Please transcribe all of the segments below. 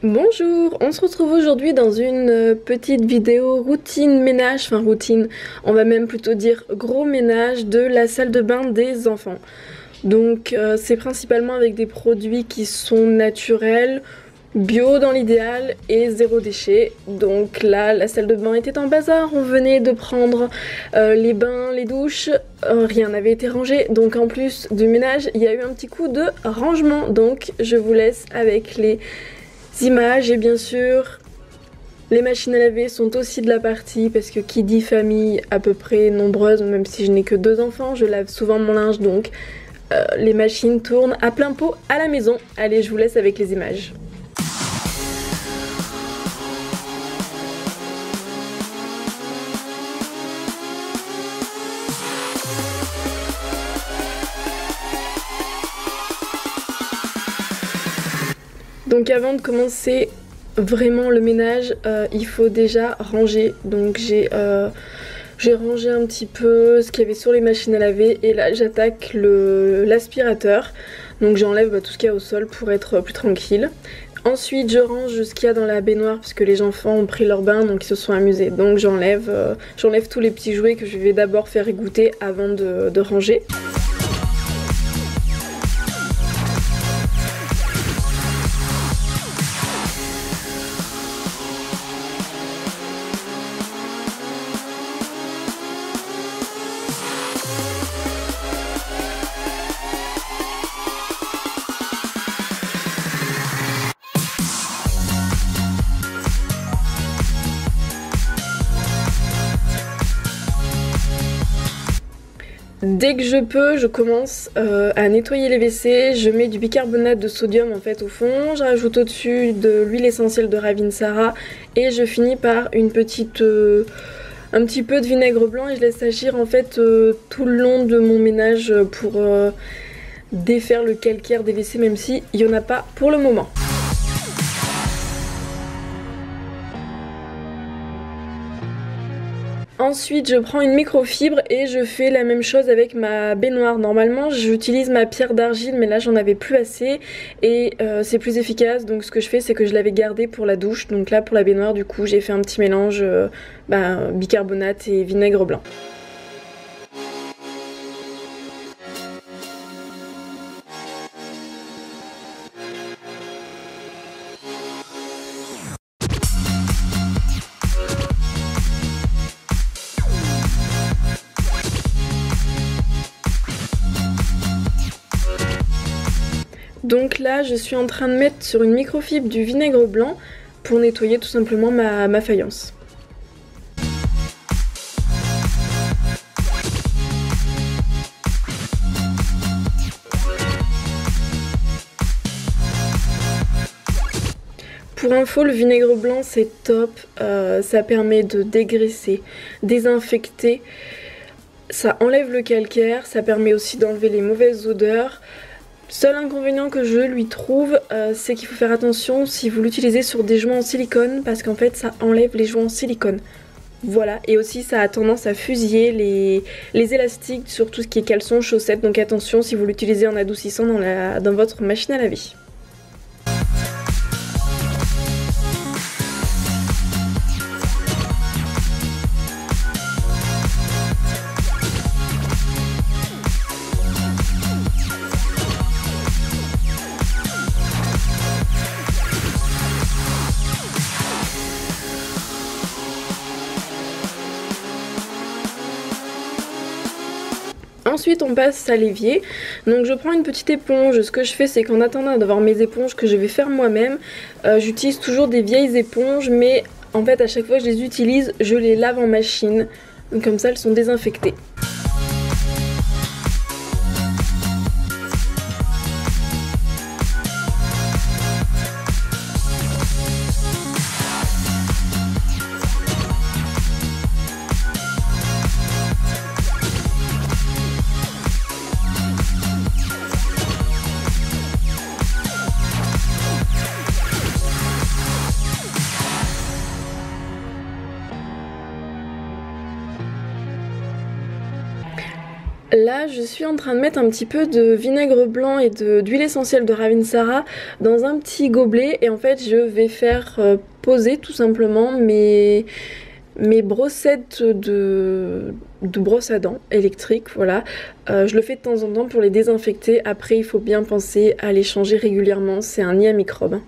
Bonjour, on se retrouve aujourd'hui dans une petite vidéo routine ménage, enfin routine, on va même plutôt dire gros ménage de la salle de bain des enfants. Donc c'est principalement avec des produits qui sont naturels, bio dans l'idéal et zéro déchet. Donc là la salle de bain était en bazar, on venait de prendre les bains, les douches, rien n'avait été rangé. Donc en plus du ménage il y a eu un petit coup de rangement. Donc je vous laisse avec les images et bien sûr les machines à laver sont aussi de la partie parce que qui dit famille à peu près nombreuse, même si je n'ai que 2 enfants, je lave souvent mon linge donc les machines tournent à plein pot à la maison. Allez, je vous laisse avec les images. Donc avant de commencer vraiment le ménage, il faut déjà ranger. Donc j'ai rangé un petit peu ce qu'il y avait sur les machines à laver et là j'attaque l'aspirateur. Donc j'enlève tout ce qu'il y a au sol pour être plus tranquille. Ensuite je range ce qu'il y a dans la baignoire parce que les enfants ont pris leur bain donc ils se sont amusés. Donc j'enlève tous les petits jouets que je vais d'abord faire égoutter avant de ranger. Dès que je peux, je commence à nettoyer les WC, je mets du bicarbonate de sodium en fait au fond, je rajoute au-dessus de l'huile essentielle de Ravinsara et je finis par un petit peu de vinaigre blanc et je laisse agir en fait tout le long de mon ménage pour défaire le calcaire des WC même si il n'y en a pas pour le moment. Ensuite, je prends une microfibre et je fais la même chose avec ma baignoire. Normalement, j'utilise ma pierre d'argile, mais là, j'en avais plus assez et c'est plus efficace. Donc, ce que je fais, c'est que je l'avais gardée pour la douche. Donc là, pour la baignoire, du coup, j'ai fait un petit mélange bicarbonate et vinaigre blanc. Donc là, je suis en train de mettre sur une microfibre du vinaigre blanc pour nettoyer tout simplement ma faïence. Pour info, le vinaigre blanc c'est top, ça permet de dégraisser, désinfecter, ça enlève le calcaire, ça permet aussi d'enlever les mauvaises odeurs. Seul inconvénient que je lui trouve, c'est qu'il faut faire attention si vous l'utilisez sur des joints en silicone parce qu'en fait ça enlève les joints en silicone. Voilà, et aussi ça a tendance à fusiller les élastiques sur tout ce qui est caleçon, chaussettes, donc attention si vous l'utilisez en adoucissant dans votre machine à laver. Ensuite on passe à l'évier, donc je prends une petite éponge, ce que je fais c'est qu'en attendant d'avoir mes éponges que je vais faire moi-même, j'utilise toujours des vieilles éponges mais en fait à chaque fois que je les utilise, je les lave en machine, donc comme ça elles sont désinfectées. Là, je suis en train de mettre un petit peu de vinaigre blanc et d'huile essentielle de Ravinsara dans un petit gobelet et en fait je vais faire poser tout simplement mes brossettes de brosse à dents électriques, voilà. Je le fais de temps en temps pour les désinfecter, après il faut bien penser à les changer régulièrement, c'est un nid à microbes.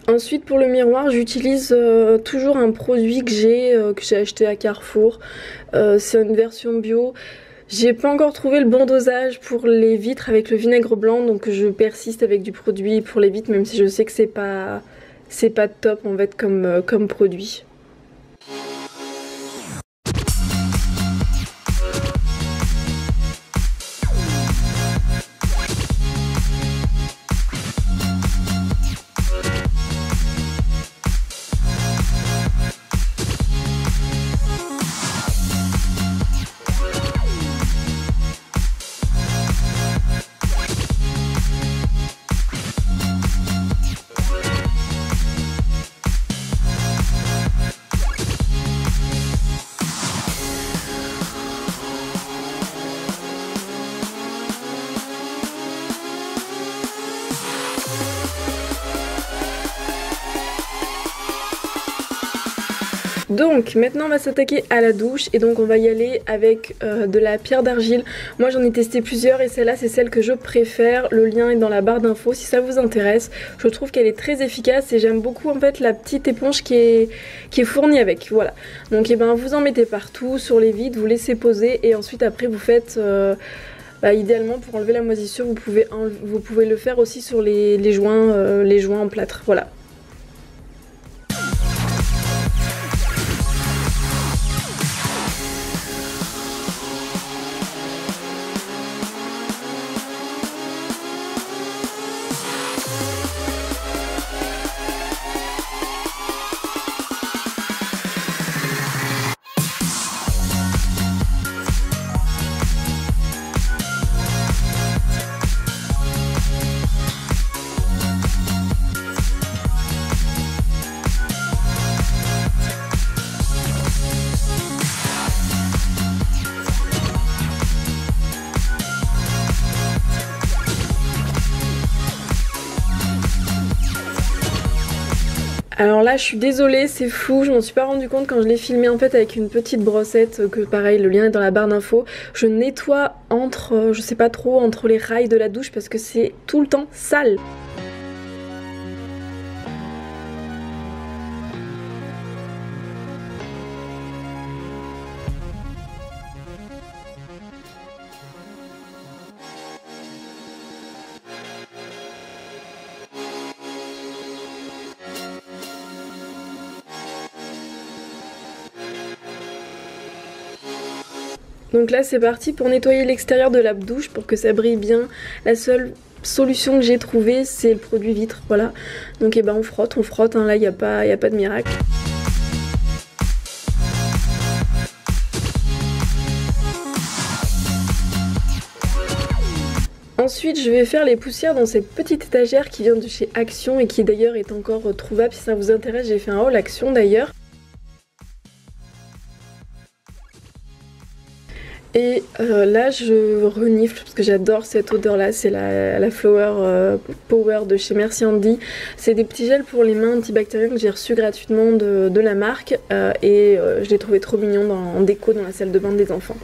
Ensuite pour le miroir j'utilise toujours un produit que j'ai acheté à Carrefour, c'est une version bio. J'ai pas encore trouvé le bon dosage pour les vitres avec le vinaigre blanc donc je persiste avec du produit pour les vitres même si je sais que c'est pas top en fait comme produit. Donc maintenant on va s'attaquer à la douche et donc on va y aller avec de la pierre d'argile. Moi j'en ai testé plusieurs et celle-là c'est celle que je préfère. Le lien est dans la barre d'infos si ça vous intéresse. Je trouve qu'elle est très efficace et j'aime beaucoup en fait la petite éponge qui est fournie avec. Voilà. Donc et ben vous en mettez partout sur les vides, vous laissez poser et ensuite après vous faites... idéalement pour enlever la moisissure vous pouvez le faire aussi sur les joints en plâtre. Voilà. Alors là je suis désolée, c'est flou, je m'en suis pas rendu compte quand je l'ai filmé en fait avec une petite brossette, que pareil le lien est dans la barre d'infos. Je nettoie entre, je sais pas trop, entre les rails de la douche parce que c'est tout le temps sale. Donc là c'est parti pour nettoyer l'extérieur de la douche pour que ça brille bien. La seule solution que j'ai trouvée c'est le produit vitre, voilà. Donc et ben on frotte, hein, là il n'y a pas de miracle. Ensuite je vais faire les poussières dans cette petite étagère qui vient de chez Action et qui d'ailleurs est encore trouvable si ça vous intéresse, j'ai fait un haul Action d'ailleurs. Et là je renifle parce que j'adore cette odeur là, c'est la Flower Power de chez Merci Handy. C'est des petits gels pour les mains antibactériens que j'ai reçus gratuitement de la marque et je les trouvais trop mignons en déco dans la salle de bain des enfants.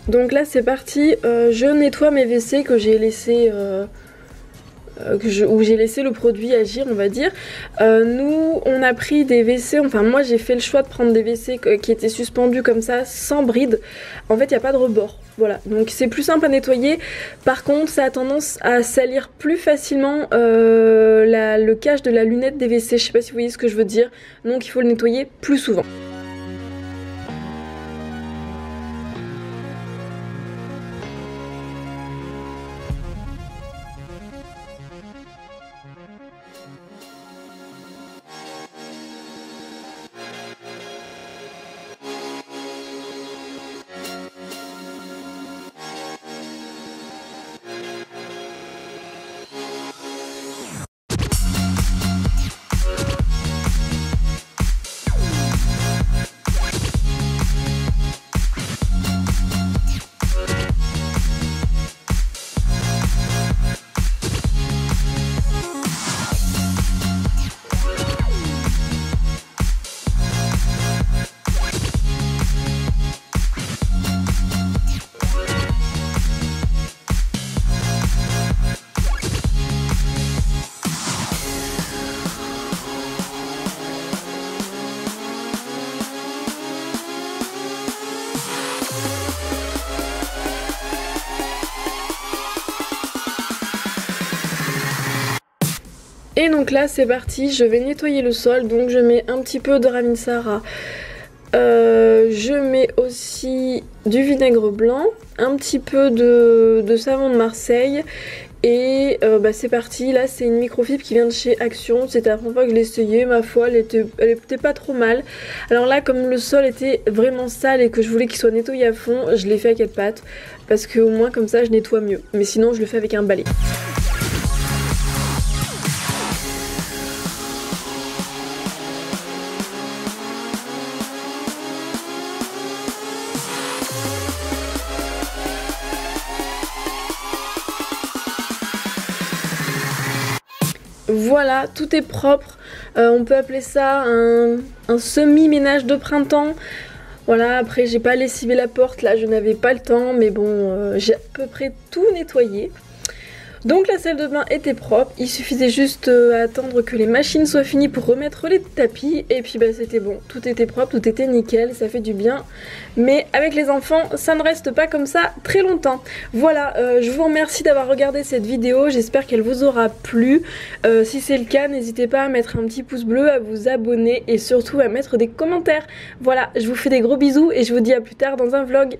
Donc là c'est parti, je nettoie mes WC que j'ai laissé où j'ai laissé le produit agir on va dire. Nous on a pris des WC, enfin moi j'ai fait le choix de prendre des WC qui étaient suspendus comme ça sans bride. En fait il n'y a pas de rebord, voilà, donc c'est plus simple à nettoyer. Par contre ça a tendance à salir plus facilement le cache de la lunette des WC, je sais pas si vous voyez ce que je veux dire. Donc il faut le nettoyer plus souvent. Et donc là c'est parti, je vais nettoyer le sol, donc je mets un petit peu de Ravinsara, je mets aussi du vinaigre blanc, un petit peu de savon de Marseille et c'est parti. Là c'est une microfibre qui vient de chez Action, c'était la première fois que je l'ai essayé, ma foi elle était pas trop mal. Alors là comme le sol était vraiment sale et que je voulais qu'il soit nettoyé à fond, je l'ai fait à quatre pattes parce qu'au moins comme ça je nettoie mieux, mais sinon je le fais avec un balai. Voilà, tout est propre, on peut appeler ça un semi-ménage de printemps. Voilà, après j'ai pas lessivé la porte, là je n'avais pas le temps, mais bon, j'ai à peu près tout nettoyé. Donc la salle de bain était propre, il suffisait juste à attendre que les machines soient finies pour remettre les tapis et puis bah c'était bon, tout était propre, tout était nickel, ça fait du bien. Mais avec les enfants, ça ne reste pas comme ça très longtemps. Voilà, je vous remercie d'avoir regardé cette vidéo, j'espère qu'elle vous aura plu. Si c'est le cas, n'hésitez pas à mettre un petit pouce bleu, à vous abonner et surtout à mettre des commentaires. Voilà, je vous fais des gros bisous et je vous dis à plus tard dans un vlog.